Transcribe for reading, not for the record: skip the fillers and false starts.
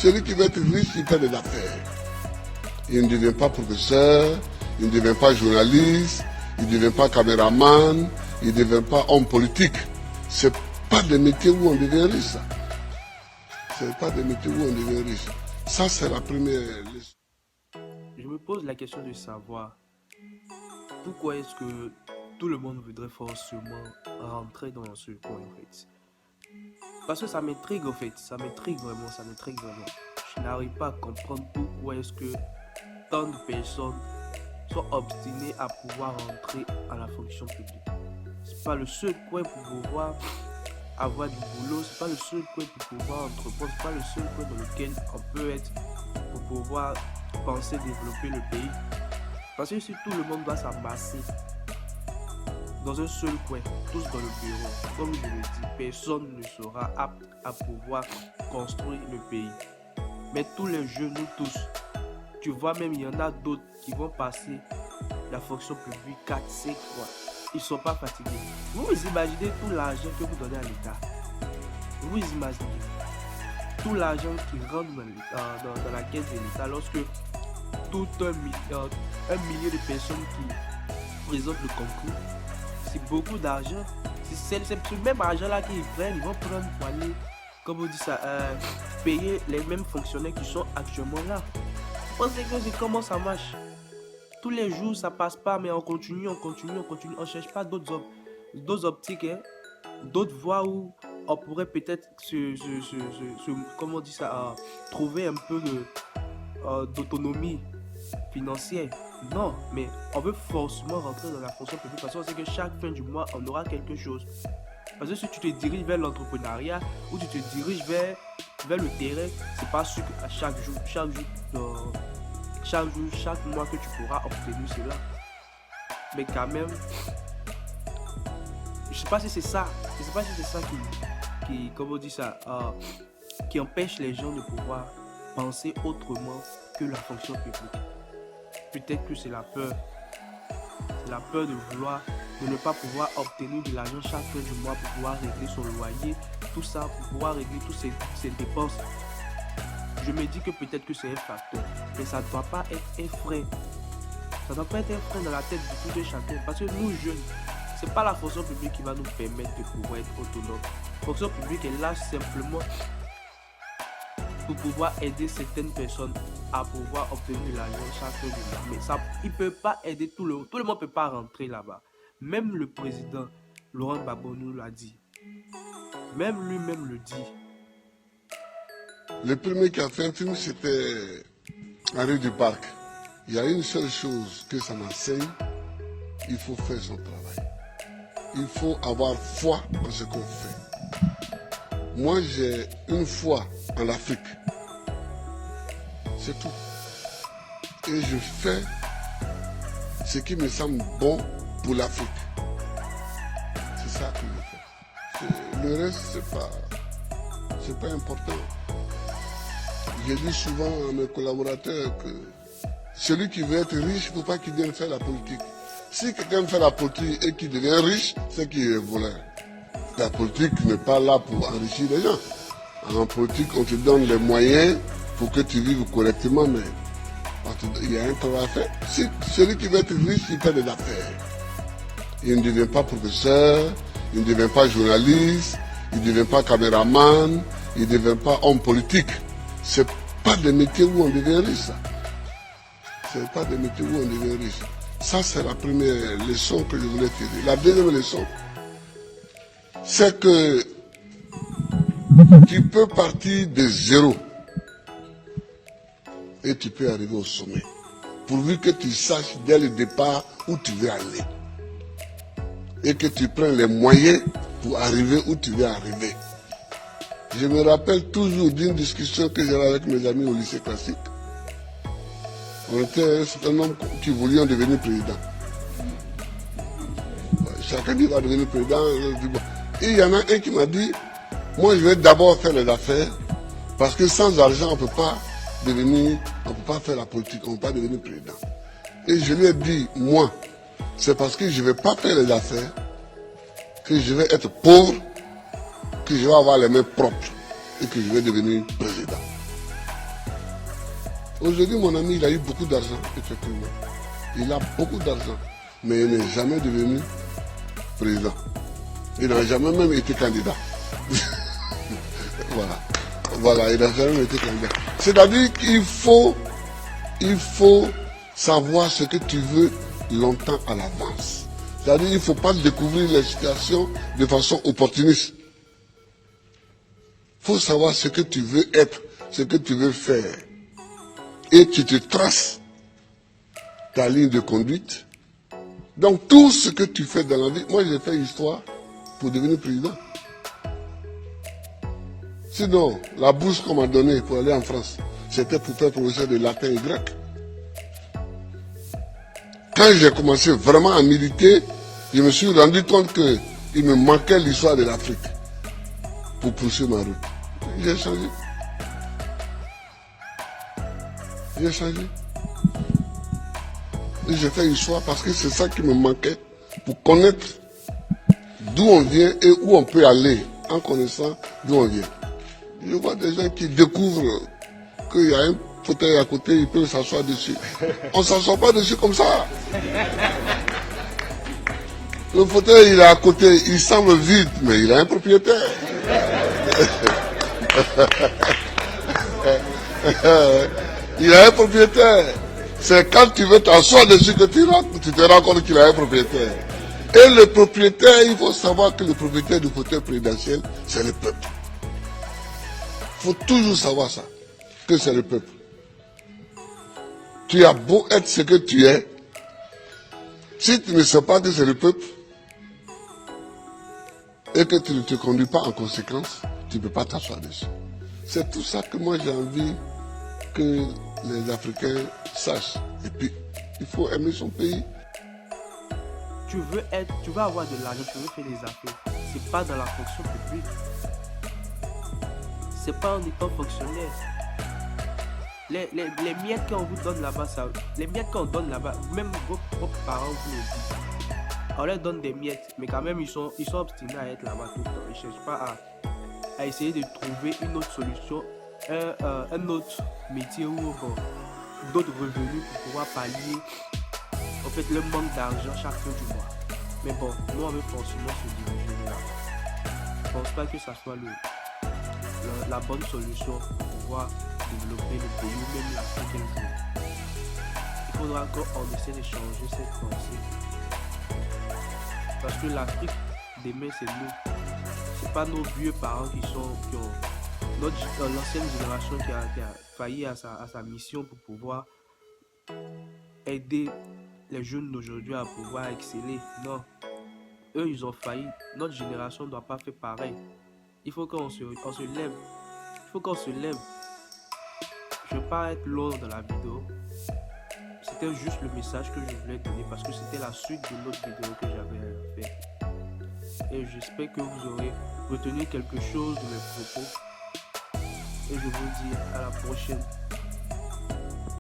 celui qui veut être riche, il fait des affaires. Il ne devient pas professeur, il ne devient pas journaliste, il ne devient pas caméraman, il ne devient pas homme politique. Ce n'est pas des métiers où on devient riche, ça. Ce n'est pas des métiers où on devient riche. Ça, c'est la première leçon. Je me pose la question de savoir pourquoi est-ce que tout le monde voudrait forcément rentrer dans ce coin, en fait. Parce que ça m'intrigue, en fait. Ça m'intrigue vraiment, ça m'intrigue vraiment. Je n'arrive pas à comprendre pourquoi est-ce que tant de personnes sont obstinées à pouvoir rentrer à la fonction publique. C'est pas le seul coin pour pouvoir avoir du boulot, c'est pas le seul coin pour pouvoir entreprendre, c'est pas le seul coin dans lequel on peut être pour pouvoir penser développer le pays. Parce que si tout le monde doit s'amasser dans un seul coin, tous dans le bureau, comme je le dis, personne ne sera apte à pouvoir construire le pays. Mais tous les jeunes, nous tous, tu vois même, il y en a d'autres qui vont passer la fonction publique 4, 5 fois. Ils ne sont pas fatigués. Vous imaginez tout l'argent que vous donnez à l'État. Vous imaginez tout l'argent qui rentre dans la caisse de l'État lorsque tout un millier de personnes qui présentent le concours. C'est beaucoup d'argent. C'est ce même argent-là qu'ils prennent. Ils vont prendre pour aller, comme on dit ça, payer les mêmes fonctionnaires qui sont actuellement là. Vous pensez que c'est comment ça marche? Tous les jours, ça passe pas, mais on continue. On ne cherche pas d'autres optiques, hein, d'autres voies où on pourrait peut-être comment on dit ça, trouver un peu d'autonomie financière. Non, mais on veut forcément rentrer dans la fonction publique parce qu'on sait que chaque fin du mois, on aura quelque chose. Parce que si tu te diriges vers l'entrepreneuriat ou tu te diriges vers le terrain, c'est pas sûr qu'à chaque mois que tu pourras obtenir cela. Mais quand même, je sais pas si c'est ça. Je sais pas si c'est ça qui comment on dit ça, qui empêche les gens de pouvoir penser autrement que la fonction publique. Peut-être que c'est la peur. C'est la peur de ne pas pouvoir obtenir de l'argent chaque fin du mois pour pouvoir régler son loyer, tout ça, pour pouvoir régler toutes ses dépenses. Je me dis que peut-être que c'est un facteur, mais ça ne doit pas être un frein. Ça ne doit pas être un frein dans la tête de tout un chacun. Parce que nous, jeunes, ce n'est pas la fonction publique qui va nous permettre de pouvoir être autonomes. La fonction publique est là simplement pour pouvoir aider certaines personnes à pouvoir obtenir de l'argent chaque fin du mois. Mais ça, il ne peut pas aider tout le monde. Tout le monde ne peut pas rentrer là-bas. Même le président Laurent Gbagbo nous l'a dit. Même lui-même le dit. Le premier qui a fait un film, c'était Henri Duparc. Il y a une seule chose que ça m'enseigne, il faut faire son travail. Il faut avoir foi en ce qu'on fait. Moi, j'ai une foi en l'Afrique. C'est tout. Et je fais ce qui me semble bon pour l'Afrique. C'est ça que je fais. Le reste, c'est pas important. Je dis souvent à mes collaborateurs que celui qui veut être riche, il ne faut pas qu'il vienne faire la politique. Si quelqu'un fait la politique et qu'il devient riche, c'est qu'il est voleur. La politique n'est pas là pour enrichir les gens. En politique, on te donne les moyens pour que tu vives correctement, mais il y a un travail à faire. Si celui qui veut être riche, il fait des affaires. Il ne devient pas professeur, il ne devient pas journaliste, il ne devient pas caméraman, il ne devient pas homme politique. Ce n'est pas des métiers où on devient riche, ça. Ce n'est pas des métiers où on devient riche. Ça, c'est la première leçon que je voulais tirer. La deuxième leçon, c'est que tu peux partir de zéro et tu peux arriver au sommet. Pourvu que tu saches dès le départ où tu veux aller. Et que tu prennes les moyens pour arriver où tu veux arriver. Je me rappelle toujours d'une discussion que j'avais avec mes amis au lycée classique. On était un certain nombre qui voulions devenir président. Chacun dit va devenir président. Et il y en a un qui m'a dit, moi je vais d'abord faire les affaires, parce que sans argent on ne peut pas faire la politique, on ne peut pas devenir président. Et je lui ai dit, moi, c'est parce que je ne vais pas faire les affaires, que je vais être pauvre, que je vais avoir les mains propres et que je vais devenir président. Aujourd'hui, mon ami, il a eu beaucoup d'argent, effectivement. Il a beaucoup d'argent, mais il n'est jamais devenu président. Il n'a jamais même été candidat. Voilà. Voilà, il n'a jamais été candidat. C'est-à-dire qu'il faut savoir ce que tu veux longtemps à l'avance. C'est-à-dire qu'il ne faut pas découvrir les situations de façon opportuniste. Il faut savoir ce que tu veux être, ce que tu veux faire. Et tu te traces ta ligne de conduite. Donc tout ce que tu fais dans la vie, moi j'ai fait histoire pour devenir président. Sinon, la bourse qu'on m'a donnée pour aller en France, c'était pour faire professeur de latin et grec. Quand j'ai commencé vraiment à militer, je me suis rendu compte qu'il me manquait l'histoire de l'Afrique pour poursuivre ma route. J'ai changé. J'ai changé. Et j'ai fait histoire parce que c'est ça qui me manquait pour connaître d'où on vient et où on peut aller en connaissant d'où on vient. Je vois des gens qui découvrent qu'il y a un fauteuil à côté, ils peuvent s'asseoir dessus. On ne s'assoit pas dessus comme ça. Le fauteuil, il est à côté, il semble vide, mais il a un propriétaire. Il a un propriétaire. C'est quand tu veux t'asseoir dessus que tu te rends compte qu'il a un propriétaire. Et le propriétaire, il faut savoir que le propriétaire du fauteuil présidentiel, c'est le peuple. Il faut toujours savoir ça, que c'est le peuple. Tu as beau être ce que tu es, si tu ne sais pas que c'est le peuple, et que tu ne te conduis pas en conséquence, tu ne peux pas t'asseoir dessus. C'est tout ça que moi j'ai envie que les Africains sachent. Et puis, il faut aimer son pays. Tu veux avoir de l'argent, tu veux faire des affaires. C'est pas dans la fonction publique. C'est pas en étant fonctionnaire. Les miettes qu'on vous donne là-bas, les miettes qu'on donne là-bas, même vos propres parents vous le disent. On leur donne des miettes, mais quand même ils sont obstinés à être là-bas tout le temps. Ils ne cherchent pas à essayer de trouver une autre solution, un autre métier ou d'autres revenus pour pouvoir pallier en fait le manque d'argent chaque fin du mois. Mais bon, nous on veut forcément se diriger là. Je ne pense pas que ça soit la bonne solution pour pouvoir développer le pays ou même l'Afrique un jour. Il faudra qu'on essaie de changer cette pensée. Parce que l'Afrique demain c'est nous. C'est pas nos vieux parents qui ont l'ancienne génération qui a failli à sa mission pour pouvoir aider les jeunes d'aujourd'hui à pouvoir exceller. Non. Eux ils ont failli. Notre génération ne doit pas faire pareil. Il faut qu'on se lève. Il faut qu'on se lève. Je ne vais pas être long dans la vidéo. C'était juste le message que je voulais donner parce que c'était la suite de l'autre vidéo que j'avais fait. Et j'espère que vous aurez retenu quelque chose de mes propos. Et je vous dis à la prochaine.